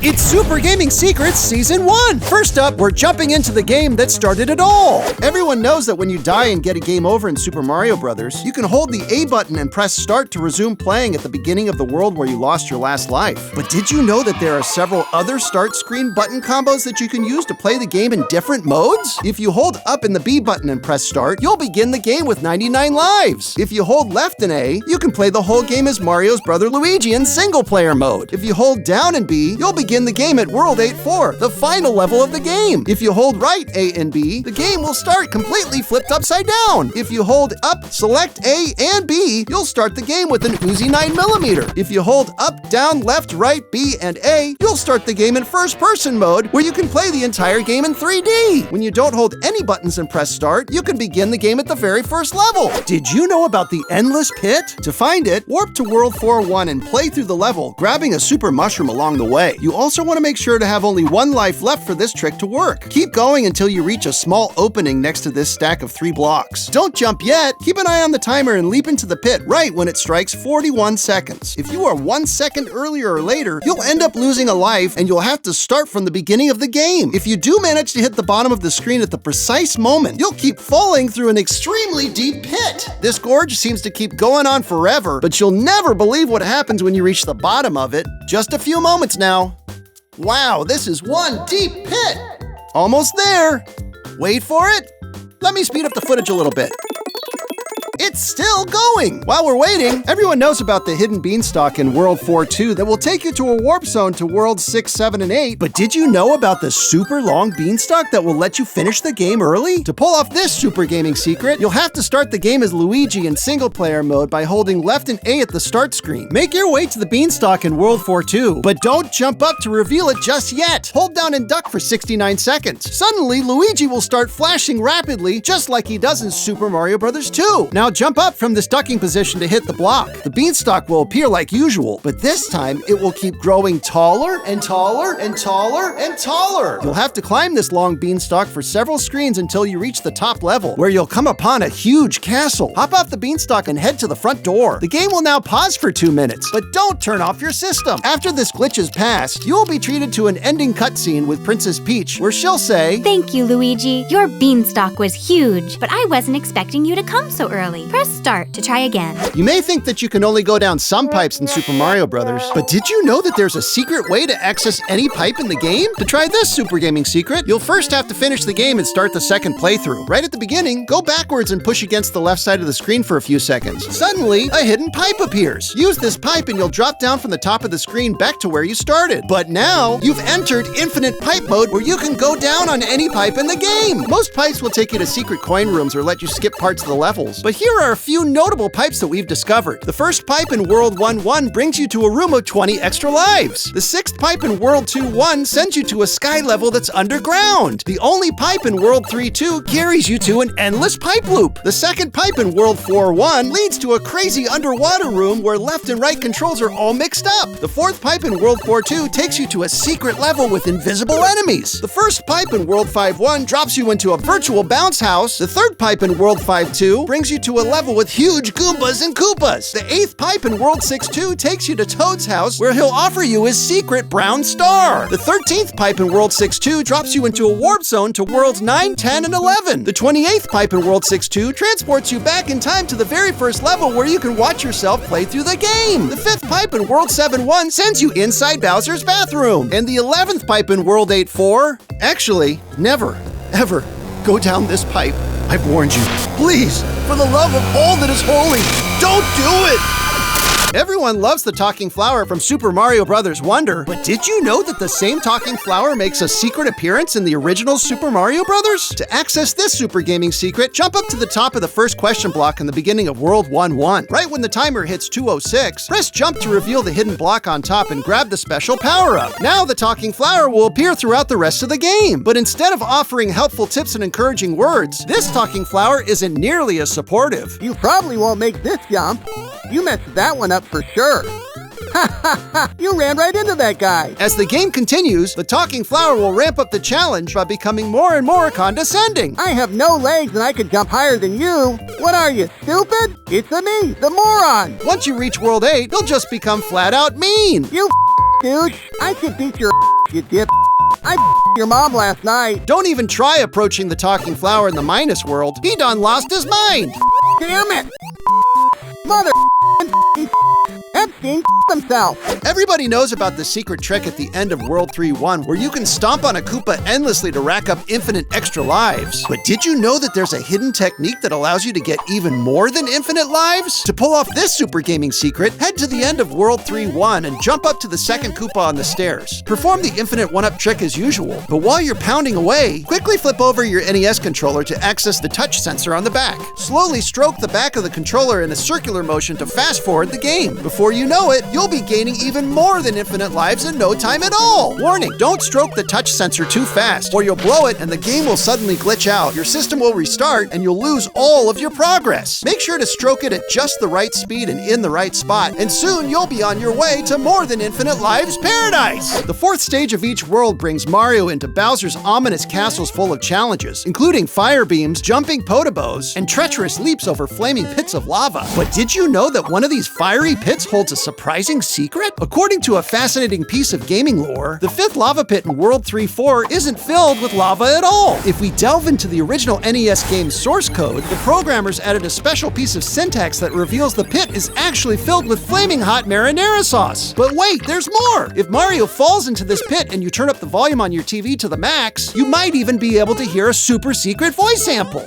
It's Super Gaming Secrets Season 1! First up, we're jumping into the game that started it all! Everyone knows that when you die and get a game over in Super Mario Bros., you can hold the A button and press start to resume playing at the beginning of the world where you lost your last life. But did you know that there are several other start screen button combos that you can use to play the game in different modes? If you hold up in the B button and press start, you'll begin the game with 99 lives. If you hold left in A, you can play the whole game as Mario's brother Luigi in single-player mode. If you hold down in B, you'll begin the game at World 8-4, the final level of the game. If you hold right A and B, the game will start completely flipped upside down. If you hold up, select A and B, you'll start the game with an Uzi 9mm. If you hold up, down, left, right, B, and A, you'll start the game in first-person mode, where you can play the entire game in 3D. When you don't hold any buttons and press start, you can begin the game at the very first level. Did you know about the Endless Pit? To find it, warp to World 4-1 and play through the level, grabbing a super mushroom along the way. You also want to make sure to have only one life left for this trick to work. Keep going until you reach a small opening next to this stack of 3 blocks. Don't jump yet. Keep an eye on the timer and leap into the pit right when it strikes 41 seconds. If you are 1 second earlier or later, you'll end up losing a life and you'll have to start from the beginning of the game. If you do manage to hit the bottom of the screen at the precise moment, you'll keep falling through an extremely deep pit. This gorge seems to keep going on forever, but you'll never believe what happens when you reach the bottom of it. Just a few moments now. Wow, this is one deep pit! Almost there! Wait for it! Let me speed up the footage a little bit. It's still going! While we're waiting, everyone knows about the hidden beanstalk in World 4-2 that will take you to a warp zone to Worlds 6, 7, and 8. But did you know about the super long beanstalk that will let you finish the game early? To pull off this super gaming secret, you'll have to start the game as Luigi in single-player mode by holding left and A at the start screen. Make your way to the beanstalk in World 4-2, but don't jump up to reveal it just yet. Hold down and duck for 69 seconds. Suddenly, Luigi will start flashing rapidly, just like he does in Super Mario Bros. 2. Now jump up from this ducking position to hit the block. The beanstalk will appear like usual, but this time it will keep growing taller and taller and taller and taller. You'll have to climb this long beanstalk for several screens until you reach the top level, where you'll come upon a huge castle. Hop off the beanstalk and head to the front door. The game will now pause for 2 minutes, but don't turn off your system. After this glitch is passed, you will be treated to an ending cutscene with Princess Peach, where she'll say, "Thank you, Luigi. Your beanstalk was huge, but I wasn't expecting you to come so early. Press start to try again." You may think that you can only go down some pipes in Super Mario Bros., but did you know that there's a secret way to access any pipe in the game? To try this super gaming secret, you'll first have to finish the game and start the second playthrough. Right at the beginning, go backwards and push against the left side of the screen for a few seconds. Suddenly, a hidden pipe appears. Use this pipe and you'll drop down from the top of the screen back to where you started. But now, you've entered infinite pipe mode where you can go down on any pipe in the game. Most pipes will take you to secret coin rooms or let you skip parts of the levels. But here are a few notable pipes that we've discovered. The first pipe in World 1-1 brings you to a room of 20 extra lives. The sixth pipe in World 2-1 sends you to a sky level that's underground. The only pipe in World 3-2 carries you to an endless pipe loop. The second pipe in World 4-1 leads to a crazy underwater room where left and right controls are all mixed up. The fourth pipe in World 4-2 takes you to a secret level with invisible enemies. The first pipe in World 5-1 drops you into a virtual bounce house. The third pipe in World 5-2 brings you to a level with huge Goombas and Koopas. The eighth pipe in World 6-2 takes you to Toad's house, where he'll offer you his secret brown star. The 13th pipe in World 6-2 drops you into a warp zone to Worlds 9, 10, and 11. The 28th pipe in World 6-2 transports you back in time to the very first level where you can watch yourself play through the game. The 5th pipe in World 7-1 sends you inside Bowser's bathroom. And the 11th pipe in World 8-4, actually, never, ever go down this pipe. I've warned you. Please, for the love of all that is holy, don't do it! Everyone loves the talking flower from Super Mario Bros. Wonder, but did you know that the same talking flower makes a secret appearance in the original Super Mario Bros.? To access this super gaming secret, jump up to the top of the first question block in the beginning of World 1-1. Right when the timer hits 2:06, press jump to reveal the hidden block on top and grab the special power-up. Now the talking flower will appear throughout the rest of the game, but instead of offering helpful tips and encouraging words, this talking flower isn't nearly as supportive. You probably won't make this jump. You messed that one up for sure. Ha ha ha! You ran right into that guy! As the game continues, the talking flower will ramp up the challenge by becoming more and more condescending. I have no legs and I could jump higher than you. What are you, stupid? It's me, the moron! Once you reach World 8, you'll just become flat out mean. You dude. I should beat your you dip. I your mom last night. Don't even try approaching the talking flower in the Minus world. He done lost his mind. Damn it. Mother Epstein himself. Everybody knows about the secret trick at the end of World 3-1 where you can stomp on a Koopa endlessly to rack up infinite extra lives. But did you know that there's a hidden technique that allows you to get even more than infinite lives? To pull off this super gaming secret, head to the end of World 3-1 and jump up to the second Koopa on the stairs. Perform the infinite one-up trick as usual, but while you're pounding away, quickly flip over your NES controller to access the touch sensor on the back. Slowly stroke the back of the controller in a circular motion to fast forward the game. Before you know it, you'll be gaining even more than infinite lives in no time at all. Warning, don't stroke the touch sensor too fast or you'll blow it and the game will suddenly glitch out. Your system will restart and you'll lose all of your progress. Make sure to stroke it at just the right speed and in the right spot, and soon you'll be on your way to more than infinite lives paradise. The fourth stage of each world brings Mario into Bowser's ominous castles full of challenges, including fire beams, jumping potobos, and treacherous leaps over flaming pits of lava. But did you know that one of these fiery pits holds a surprising secret? According to a fascinating piece of gaming lore, the fifth lava pit in World 3-4 isn't filled with lava at all. If we delve into the original NES game's source code, the programmers added a special piece of syntax that reveals the pit is actually filled with flaming hot marinara sauce. But wait, there's more! If Mario falls into this pit and you turn up the volume on your TV to the max, you might even be able to hear a super secret voice sample.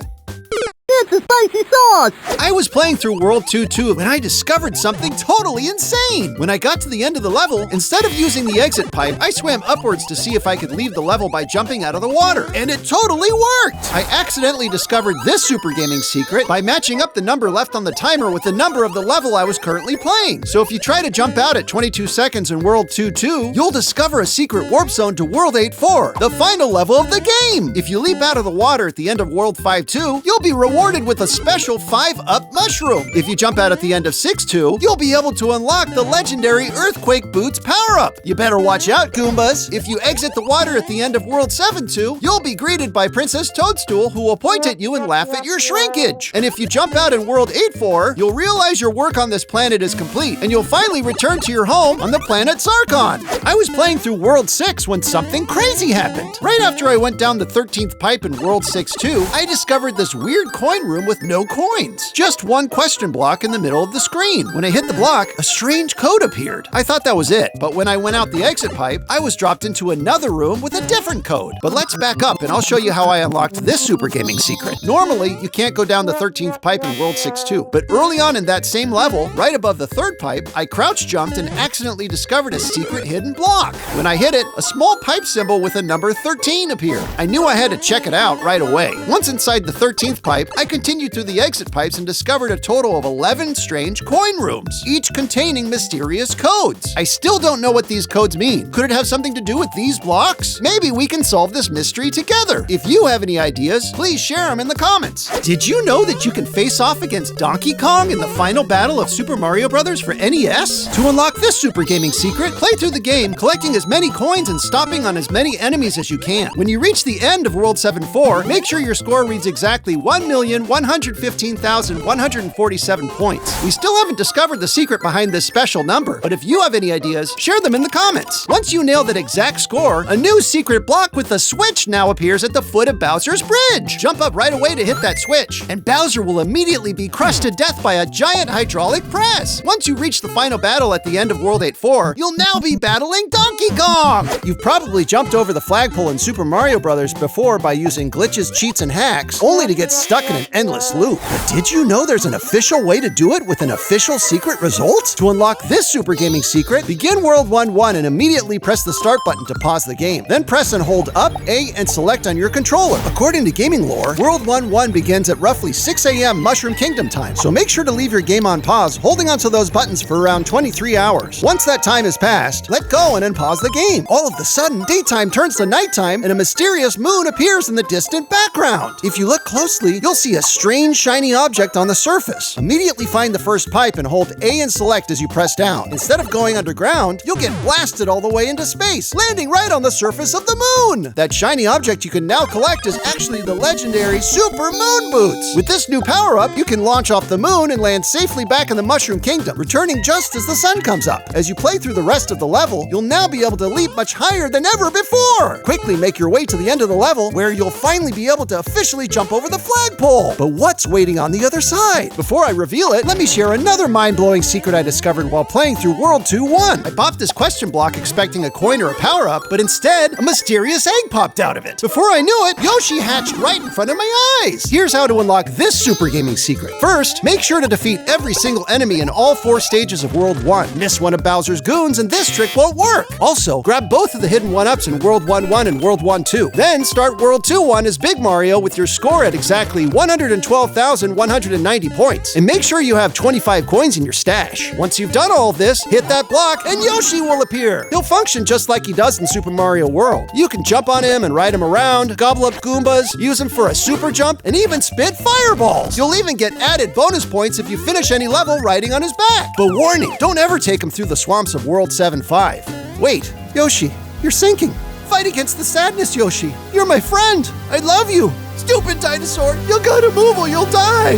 It's the spicy sauce! I was playing through World 2-2 when I discovered something totally insane. When I got to the end of the level, instead of using the exit pipe, I swam upwards to see if I could leave the level by jumping out of the water. And it totally worked! I accidentally discovered this super gaming secret by matching up the number left on the timer with the number of the level I was currently playing. So if you try to jump out at 22 seconds in World 2-2, you'll discover a secret warp zone to World 8-4, the final level of the game. If you leap out of the water at the end of World 5-2, you'll be rewarded with a special 5-up mushroom. If you jump out at the end of 6-2, you'll be able to unlock the legendary Earthquake Boots power-up. You better watch out, Goombas. If you exit the water at the end of World 7-2, you'll be greeted by Princess Toadstool, who will point at you and laugh at your shrinkage. And if you jump out in World 8-4, you'll realize your work on this planet is complete, and you'll finally return to your home on the planet Sarkon. I was playing through World 6 when something crazy happened. Right after I went down the 13th pipe in World 6-2, I discovered this weird coin room with no coins. Just one question block in the middle of the screen. When I hit the block, a strange code appeared. I thought that was it, but when I went out the exit pipe, I was dropped into another room with a different code. But let's back up and I'll show you how I unlocked this super gaming secret. Normally, you can't go down the 13th pipe in World 6-2, but early on in that same level, right above the third pipe, I crouch jumped and accidentally discovered a secret hidden block. When I hit it, a small pipe symbol with a number 13 appeared. I knew I had to check it out right away. Once inside the 13th pipe, I continued through the exit pipes and discovered a total of 11 strange coin rooms, each containing mysterious codes. I still don't know what these codes mean. Could it have something to do with these blocks? Maybe we can solve this mystery together. If you have any ideas, please share them in the comments. Did you know that you can face off against Donkey Kong in the final battle of Super Mario Bros. For NES? To unlock this super gaming secret, play through the game, collecting as many coins and stomping on as many enemies as you can. When you reach the end of World 7-4, make sure your score reads exactly 1,115,147 points. We still haven't discovered the secret behind this special number, but if you have any ideas, share them in the comments. Once you nail that exact score, a new secret block with a switch now appears at the foot of Bowser's bridge. Jump up right away to hit that switch, and Bowser will immediately be crushed to death by a giant hydraulic press. Once you reach the final battle at the end of World 8-4, you'll now be battling Donkey Kong! You've probably jumped over the flagpole in Super Mario Bros. Before by using glitches, cheats, and hacks, only to get stuck in an endless loop. But did you know there's an official way to do it with an official secret result? To unlock this super gaming secret, begin World 1-1 and immediately press the start button to pause the game. Then press and hold up, A, and select on your controller. According to gaming lore, World 1-1 begins at roughly 6 a.m. Mushroom Kingdom time, so make sure to leave your game on pause, holding onto those buttons for around 23 hours. Once that time is passed, let go and unpause the game. All of a sudden, daytime turns to nighttime and a mysterious moon appears in the distant background. If you look closely, you'll see a a strange shiny object on the surface. Immediately find the first pipe and hold A and select as you press down. Instead of going underground, you'll get blasted all the way into space, landing right on the surface of the moon. That shiny object you can now collect is actually the legendary Super Moon Boots. With this new power-up, you can launch off the moon and land safely back in the Mushroom Kingdom, returning just as the sun comes up. As you play through the rest of the level, you'll now be able to leap much higher than ever before. Quickly make your way to the end of the level, where you'll finally be able to officially jump over the flagpole. But what's waiting on the other side? Before I reveal it, let me share another mind-blowing secret I discovered while playing through World 2-1. I popped this question block expecting a coin or a power-up, but instead, a mysterious egg popped out of it. Before I knew it, Yoshi hatched right in front of my eyes. Here's how to unlock this super gaming secret. First, make sure to defeat every single enemy in all 4 stages of World 1. Miss one of Bowser's goons and this trick won't work. Also, grab both of the hidden 1-ups in World 1-1 and World 1-2. Then start World 2-1 as Big Mario with your score at exactly 112,190 points. And make sure you have 25 coins in your stash. Once you've done all of this, hit that block and Yoshi will appear. He'll function just like he does in Super Mario World. You can jump on him and ride him around, gobble up Goombas, use him for a super jump, and even spit fireballs. You'll even get added bonus points if you finish any level riding on his back. But warning, don't ever take him through the swamps of World 7-5. Wait, Yoshi, you're sinking. Fight against the sadness, Yoshi. You're my friend. I love you. Stupid dinosaur, you gotta move or you'll die.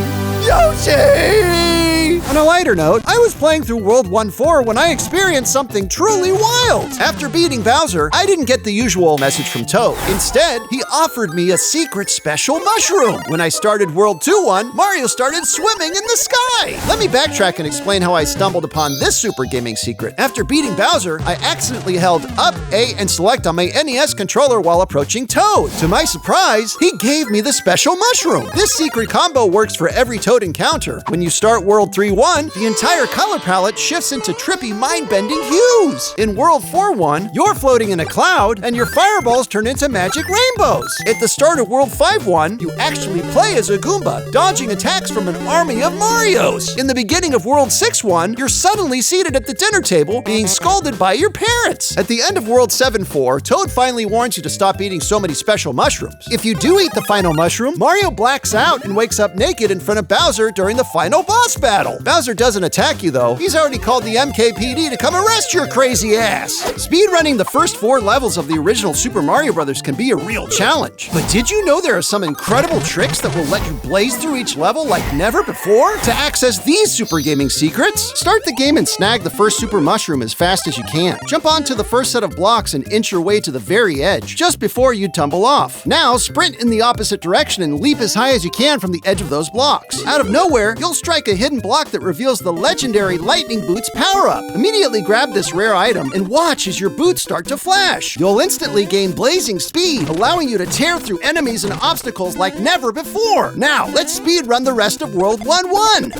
Yoshi! On a lighter note, I was playing through World 1-4 when I experienced something truly wild. After beating Bowser, I didn't get the usual message from Toad. Instead, he offered me a secret special mushroom. When I started World 2-1, Mario started swimming in the sky. Let me backtrack and explain how I stumbled upon this super gaming secret. After beating Bowser, I accidentally held up, A, and select on my NES controller while approaching Toad. To my surprise, he gave me the special mushroom. This secret combo works for every Toad encounter. When you start World 3-1, the entire color palette shifts into trippy, mind-bending hues. In World 4-1, you're floating in a cloud, and your fireballs turn into magic rainbows. At the start of World 5-1, you actually play as a Goomba, dodging attacks from an army of Marios. In the beginning of World 6-1, you're suddenly seated at the dinner table, being scolded by your parents. At the end of World 7-4, Toad finally warns you to stop eating so many special mushrooms. If you do eat the final mushroom, Mario blacks out and wakes up naked in front of Bowser during the final boss battle. Bowser doesn't attack you though. He's already called the MKPD to come arrest your crazy ass. Speedrunning the first 4 levels of the original Super Mario Bros. Can be a real challenge. But did you know there are some incredible tricks that will let you blaze through each level like never before? To access these super gaming secrets, start the game and snag the first super mushroom as fast as you can. Jump onto the first set of blocks and inch your way to the very edge, just before you tumble off. Now sprint in the opposite direction and leap as high as you can from the edge of those blocks. Out of nowhere, you'll strike a hidden block that reveals the legendary Lightning Boots power-up. Immediately grab this rare item and watch as your boots start to flash. You'll instantly gain blazing speed, allowing you to tear through enemies and obstacles like never before. Now, let's speedrun the rest of World 1-1.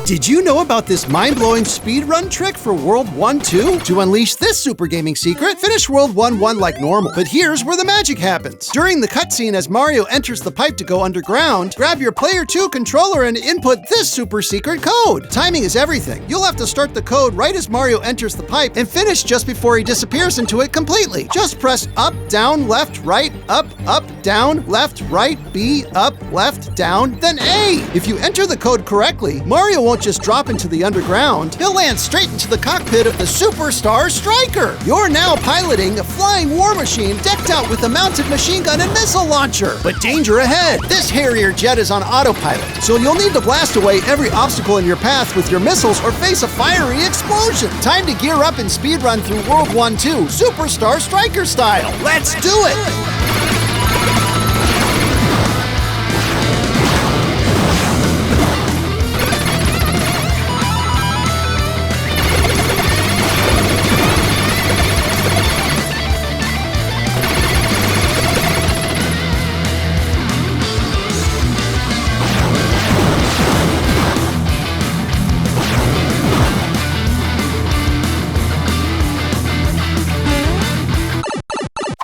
Did you know about this mind-blowing speedrun trick for World 1-2? To unleash this super gaming secret, finish World 1-1 like normal. But here's where the magic happens. During the cutscene as Mario enters the pipe to go underground, grab your Player 2 controller and input this super secret code. Timing is everything. You'll have to start the code right as Mario enters the pipe and finish just before he disappears into it completely. Just press up, down, left, right, up, down, left, right, B, up, left, down, then A. If you enter the code correctly, Mario won't just drop into the underground. He'll land straight into the cockpit of the Superstar Striker. You're now piloting a flying war machine decked out with a mounted machine gun and missile launcher. But danger ahead. This Harrier jet is on autopilot, so you'll need to blast away every obstacle in your path with your missiles or face a fiery explosion. Time to gear up and speedrun through World 1-2, Superstar Striker style. Let's do it!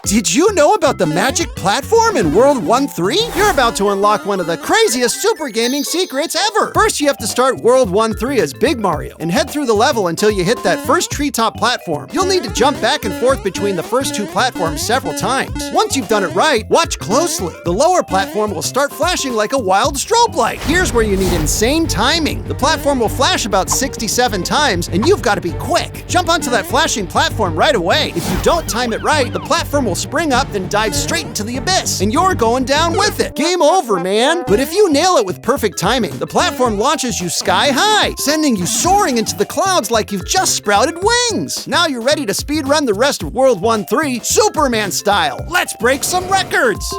Did you know about the magic platform in World 1-3? You're about to unlock one of the craziest super gaming secrets ever. First, you have to start World 1-3 as Big Mario and head through the level until you hit that first treetop platform. You'll need to jump back and forth between the first two platforms several times. Once you've done it right, watch closely. The lower platform will start flashing like a wild strobe light. Here's where you need insane timing. The platform will flash about 67 times, and you've got to be quick. Jump onto that flashing platform right away. If you don't time it right, the platform will spring up and dive straight into the abyss, and you're going down with it. Game over, man. But if you nail it with perfect timing, the platform launches you sky high, sending you soaring into the clouds like you've just sprouted wings. Now you're ready to speedrun the rest of World 1-3 Superman style. Let's break some records.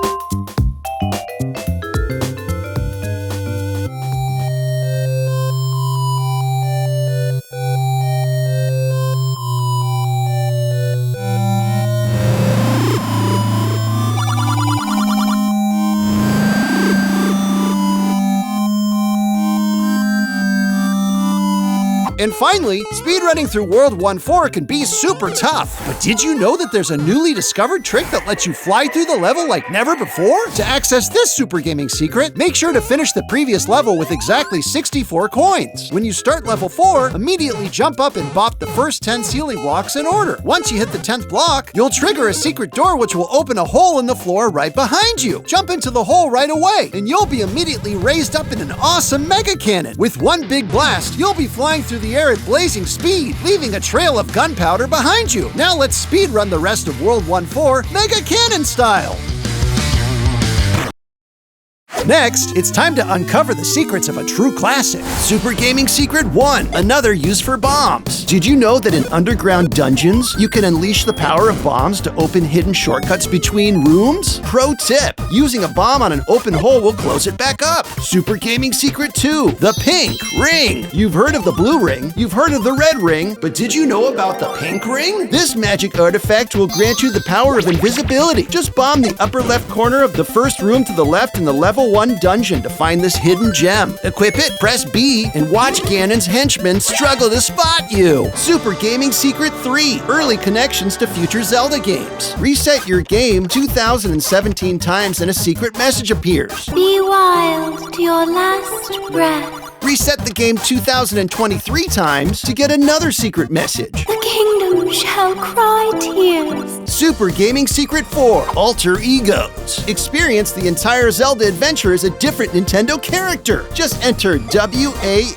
And finally, speedrunning through World 1-4 can be super tough. But did you know that there's a newly discovered trick that lets you fly through the level like never before? To access this super gaming secret, make sure to finish the previous level with exactly 64 coins. When you start level 4, immediately jump up and bop the first 10 ceiling blocks in order. Once you hit the 10th block, you'll trigger a secret door which will open a hole in the floor right behind you. Jump into the hole right away, and you'll be immediately raised up in an awesome mega cannon. With one big blast, you'll be flying through the air at blazing speed, leaving a trail of gunpowder behind you. Now let's speedrun the rest of World 1-4 Mega Cannon style. Next, it's time to uncover the secrets of a true classic. Super Gaming Secret 1, another use for bombs. Did you know that in underground dungeons, you can unleash the power of bombs to open hidden shortcuts between rooms? Pro tip, using a bomb on an open hole will close it back up. Super Gaming Secret 2, the pink ring. You've heard of the blue ring, you've heard of the red ring, but did you know about the pink ring? This magic artifact will grant you the power of invisibility. Just bomb the upper left corner of the first room to the left in the level 1 dungeon to find this hidden gem. Equip it, press B, and watch Ganon's henchmen struggle to spot you. Super Gaming Secret 3, early connections to future Zelda games. Reset your game 2017 times and a secret message appears. Be wild to your last breath. Reset the game 2023 times to get another secret message. The kingdom shall cry tears. Super Gaming Secret 4, Alter Egos. Experience the entire Zelda adventure as a different Nintendo character. Just enter W-A-A-A-A-A-A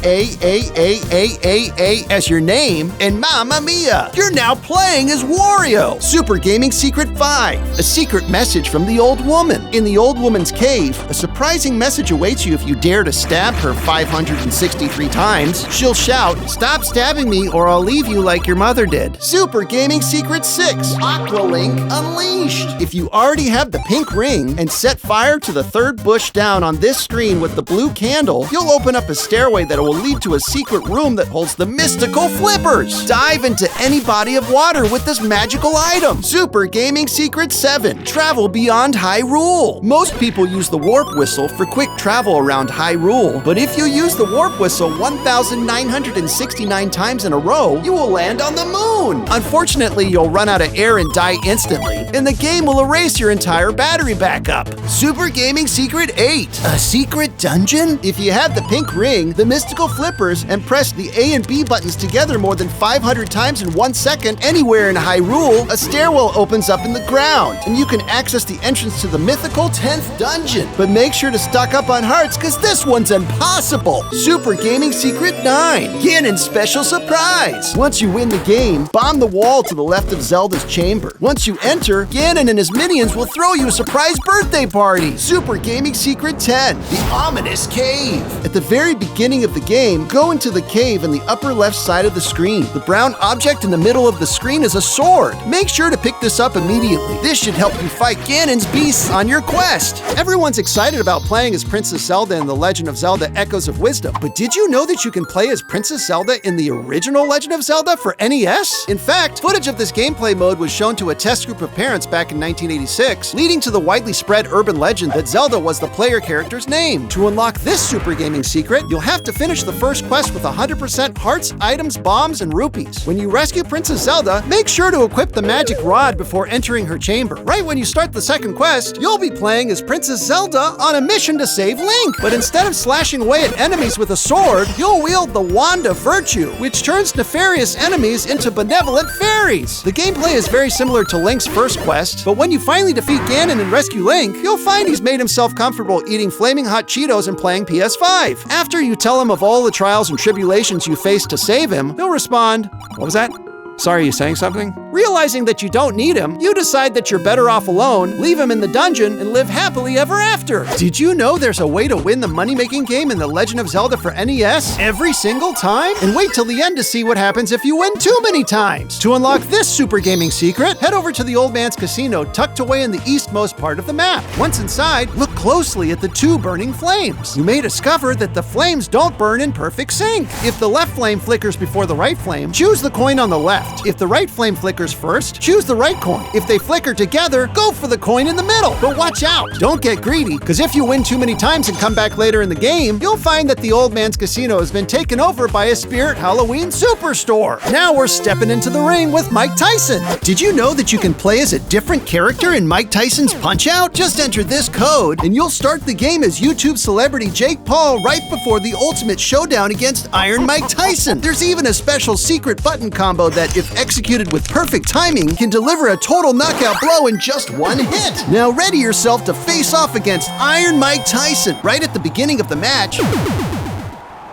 as your name, and Mamma Mia! You're now playing as Wario! Super Gaming Secret 5, a secret message from the old woman. In the old woman's cave, a surprising message awaits you if you dare to stab her 563 times. She'll shout, "Stop stabbing me or I'll leave you like your mother did." Super Gaming Secret 6, Aqua Link Unleashed. If you already have the pink ring and set fire to the third bush down on this screen with the blue candle, you'll open up a stairway that will lead to a secret room that holds the mystical flippers. Dive into any body of water with this magical item. Super Gaming Secret 7, Travel Beyond Hyrule. Most people use the warp whistle for quick travel around Hyrule, but if you use the warp whistle 1,969 times in a row, you will land on the moon. Unfortunately, you'll run out of air and die instantly, and the game will erase your entire battery backup. Super Gaming Secret 8, a secret dungeon? If you have the pink ring, the mystical flippers, and press the A and B buttons together more than 500 times in 1 second anywhere in Hyrule, a stairwell opens up in the ground, and you can access the entrance to the mythical 10th dungeon. But make sure to stock up on hearts, because this one's impossible. Super Gaming Secret 9, Ganon's special surprise. Once you win the game, bomb the wall to the left of Zelda's chamber. Once you enter, Ganon and his minions will throw you a surprise birthday party. Super Gaming Secret 10, the ominous cave. At the very beginning of the game, go into the cave in the upper left side of the screen. The brown object in the middle of the screen is a sword. Make sure to pick this up immediately. This should help you fight Ganon's beasts on your quest. Everyone's excited about playing as Princess Zelda in The Legend of Zelda Echoes of Wisdom, system. But did you know that you can play as Princess Zelda in the original Legend of Zelda for NES? In fact, footage of this gameplay mode was shown to a test group of parents back in 1986, leading to the widely spread urban legend that Zelda was the player character's name. To unlock this super gaming secret, you'll have to finish the first quest with 100% hearts, items, bombs, and rupees. When you rescue Princess Zelda, make sure to equip the magic rod before entering her chamber. Right when you start the second quest, you'll be playing as Princess Zelda on a mission to save Link. But instead of slashing away at enemies with a sword, you'll wield the Wand of Virtue, which turns nefarious enemies into benevolent fairies. The gameplay is very similar to Link's first quest, but when you finally defeat Ganon and rescue Link, you'll find he's made himself comfortable eating flaming hot Cheetos and playing PS5. After you tell him of all the trials and tribulations you faced to save him, he'll respond, "What was that? Sorry, you saying something?" Realizing that you don't need him, you decide that you're better off alone, leave him in the dungeon, and live happily ever after. Did you know there's a way to win the money-making game in The Legend of Zelda for NES every single time? And wait till the end to see what happens if you win too many times. To unlock this super gaming secret, head over to the Old Man's Casino tucked away in the eastmost part of the map. Once inside, look closely at the two burning flames. You may discover that the flames don't burn in perfect sync. If the left flame flickers before the right flame, choose the coin on the left. If the right flame flickers first, choose the right coin. If they flicker together, go for the coin in the middle. But watch out! Don't get greedy, because if you win too many times and come back later in the game, you'll find that the Old Man's Casino has been taken over by a Spirit Halloween Superstore. Now we're stepping into the ring with Mike Tyson. Did you know that you can play as a different character in Mike Tyson's Punch-Out? Just enter this code, and you'll start the game as YouTube celebrity Jake Paul right before the ultimate showdown against Iron Mike Tyson. There's even a special secret button combo that, if executed with perfect timing, can deliver a total knockout blow in just one hit. Now ready yourself to face off against Iron Mike Tyson right at the beginning of the match.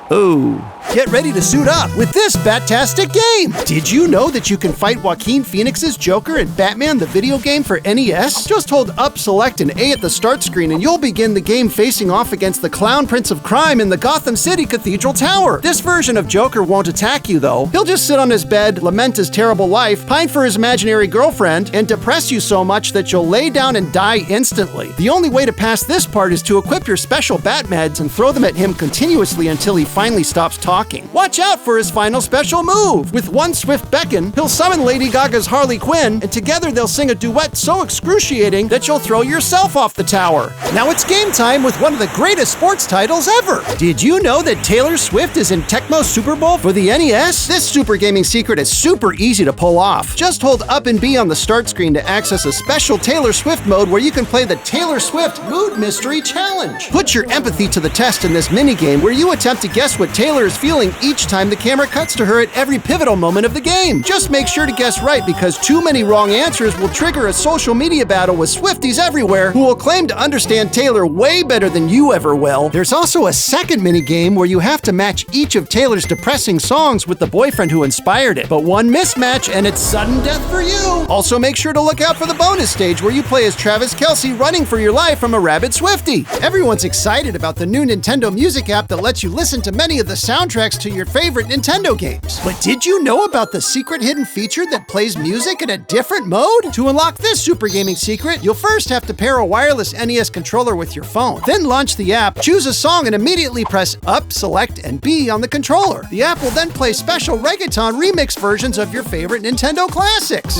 Oh. Get ready to suit up with this bat-tastic game! Did you know that you can fight Joaquin Phoenix's Joker in Batman the video game for NES? Just hold up, select, and A at the start screen and you'll begin the game facing off against the Clown Prince of Crime in the Gotham City Cathedral Tower. This version of Joker won't attack you though. He'll just sit on his bed, lament his terrible life, pine for his imaginary girlfriend, and depress you so much that you'll lay down and die instantly. The only way to pass this part is to equip your special bat meds and throw them at him continuously until he finally stops talking. Watch out for his final special move! With one swift beckon, he'll summon Lady Gaga's Harley Quinn, and together they'll sing a duet so excruciating that you'll throw yourself off the tower. Now it's game time with one of the greatest sports titles ever! Did you know that Taylor Swift is in Tecmo Super Bowl for the NES? This super gaming secret is super easy to pull off. Just hold up and B on the start screen to access a special Taylor Swift mode where you can play the Taylor Swift Mood Mystery Challenge. Put your empathy to the test in this minigame where you attempt to guess what Taylor is feeling each time the camera cuts to her at every pivotal moment of the game. Just make sure to guess right, because too many wrong answers will trigger a social media battle with Swifties everywhere who will claim to understand Taylor way better than you ever will. There's also a second minigame where you have to match each of Taylor's depressing songs with the boyfriend who inspired it. But one mismatch and it's sudden death for you. Also make sure to look out for the bonus stage where you play as Travis Kelce running for your life from a rabid Swiftie. Everyone's excited about the new Nintendo Music app that lets you listen to many of the soundtracks to your favorite Nintendo games. But did you know about the secret hidden feature that plays music in a different mode? To unlock this super gaming secret, you'll first have to pair a wireless NES controller with your phone. Then launch the app, choose a song, and immediately press up, select, and B on the controller. The app will then play special reggaeton remix versions of your favorite Nintendo classics.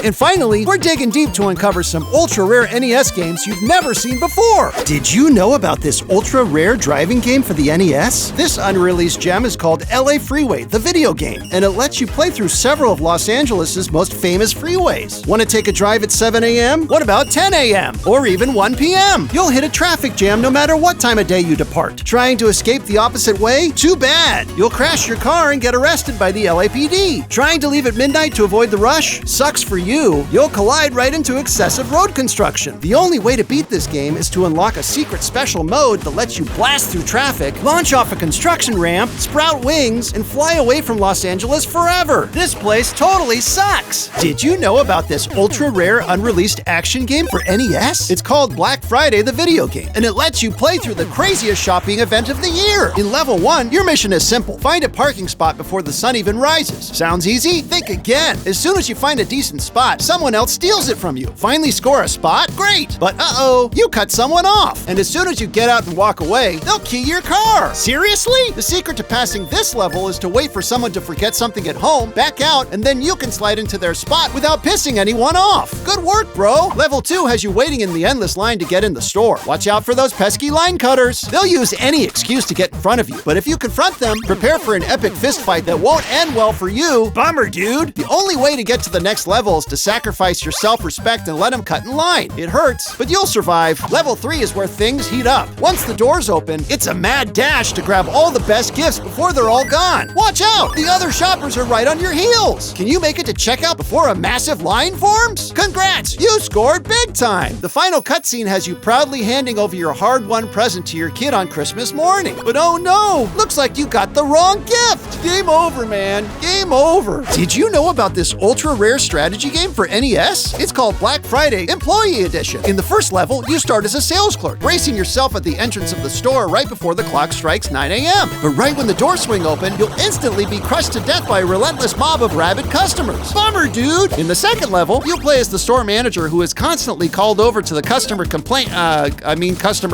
And finally, we're digging deep to uncover some ultra-rare NES games you've never seen before. Did you know about this ultra-rare driving game for the NES? This unreleased gem is called LA Freeway, the video game, and it lets you play through several of Los Angeles' most famous freeways. Want to take a drive at 7 a.m.? What about 10 a.m.? Or even 1 p.m.? You'll hit a traffic jam no matter what time of day you depart. Trying to escape the opposite way? Too bad! You'll crash your car and get arrested by the LAPD. Trying to leave at midnight to avoid the rush? Sucks for you. You'll collide right into excessive road construction. The only way to beat this game is to unlock a secret special mode that lets you blast through traffic, launch off a construction ramp, sprout wings, and fly away from Los Angeles forever. This place totally sucks! Did you know about this ultra-rare unreleased action game for NES? It's called Black Friday the video game, and it lets you play through the craziest shopping event of the year. In level 1, your mission is simple. Find a parking spot before the sun even rises. Sounds easy? Think again. As soon as you find a decent spot, spot, someone else steals it from you. Finally score a spot? Great! But uh-oh, you cut someone off. And as soon as you get out and walk away, they'll key your car. Seriously? The secret to passing this level is to wait for someone to forget something at home, back out, and then you can slide into their spot without pissing anyone off. Good work, bro. Level 2 has you waiting in the endless line to get in the store. Watch out for those pesky line cutters. They'll use any excuse to get in front of you, but if you confront them, prepare for an epic fist fight that won't end well for you. Bummer, dude. The only way to get to the next level is to sacrifice your self-respect and let them cut in line. It hurts, but you'll survive. Level 3 is where things heat up. Once the doors open, it's a mad dash to grab all the best gifts before they're all gone. Watch out! The other shoppers are right on your heels. Can you make it to checkout before a massive line forms? Congrats! You scored big time! The final cutscene has you proudly handing over your hard-won present to your kid on Christmas morning. But oh no! Looks like you got the wrong gift! Game over, man. Game over. Did you know about this ultra-rare strategy game for NES? It's called Black Friday Employee Edition. In the first level, you start as a sales clerk, bracing yourself at the entrance of the store right before the clock strikes 9 a.m. But right when the doors swing open, you'll instantly be crushed to death by a relentless mob of rabid customers. Bummer, dude! In the second level, you'll play as the store manager who is constantly called over to the customer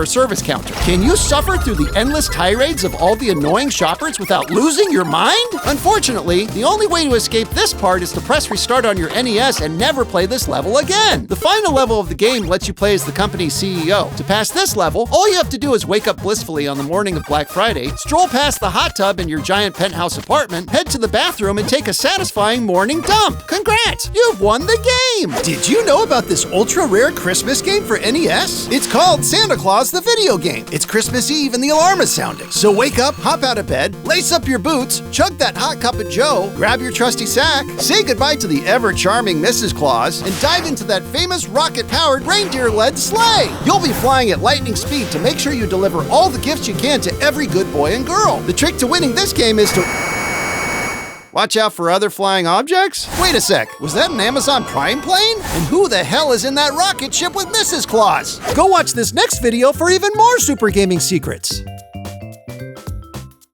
service counter. Can you suffer through the endless tirades of all the annoying shoppers without losing your mind? Unfortunately, the only way to escape this part is to press restart on your NES and never play this level again. The final level of the game lets you play as the company's CEO. To pass this level, all you have to do is wake up blissfully on the morning of Black Friday, stroll past the hot tub in your giant penthouse apartment, head to the bathroom, and take a satisfying morning dump. Congrats! You've won the game! Did you know about this ultra-rare Christmas game for NES? It's called Santa Claus the Video Game. It's Christmas Eve and the alarm is sounding. So wake up, hop out of bed, lace up your boots, chug that hot cup of joe, grab your trusty sack, say goodbye to the ever-charming Mrs. Claus, and dive into that famous rocket-powered reindeer-led sleigh. You'll be flying at lightning speed to make sure you deliver all the gifts you can to every good boy and girl. The trick to winning this game is to watch out for other flying objects? Wait a sec, was that an Amazon Prime plane? And who the hell is in that rocket ship with Mrs. Claus? Go watch this next video for even more super gaming secrets.